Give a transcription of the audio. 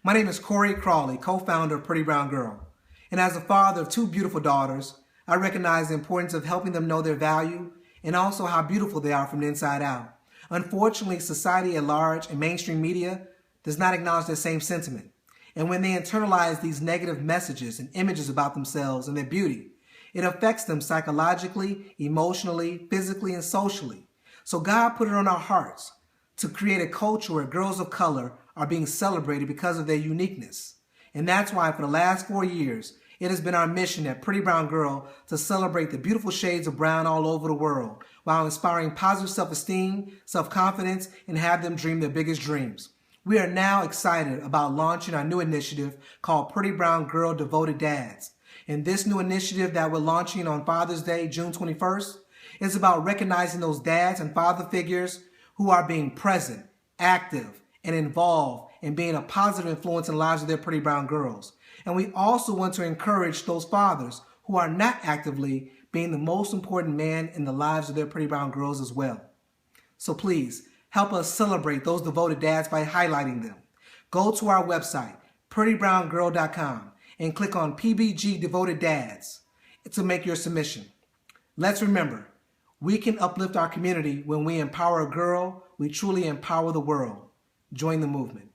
My name is Corey Crawley, co-founder of Pretty Brown Girl. And as a father of two beautiful daughters, I recognize the importance of helping them know their value and also how beautiful they are from the inside out. Unfortunately, society at large and mainstream media does not acknowledge that same sentiment. And when they internalize these negative messages and images about themselves and their beauty, it affects them psychologically, emotionally, physically, and socially. So God put it on our hearts to create a culture where girls of color are being celebrated because of their uniqueness. And that's why for the last 4 years, it has been our mission at Pretty Brown Girl to celebrate the beautiful shades of brown all over the world while inspiring positive self-esteem, self-confidence, and have them dream their biggest dreams. We are now excited about launching our new initiative called Pretty Brown Girl Devoted Dads. And this new initiative that we're launching on Father's Day, June 21st, is about recognizing those dads and father figures who are being present, active, and involved in being a positive influence in the lives of their pretty brown girls. And we also want to encourage those fathers who are not actively being the most important man in the lives of their pretty brown girls as well. So please, help us celebrate those devoted dads by highlighting them. Go to our website, prettybrowngirl.com, and click on PBG Devoted Dads to make your submission. Let's remember, we can uplift our community when we empower a girl, we truly empower the world. Join the movement.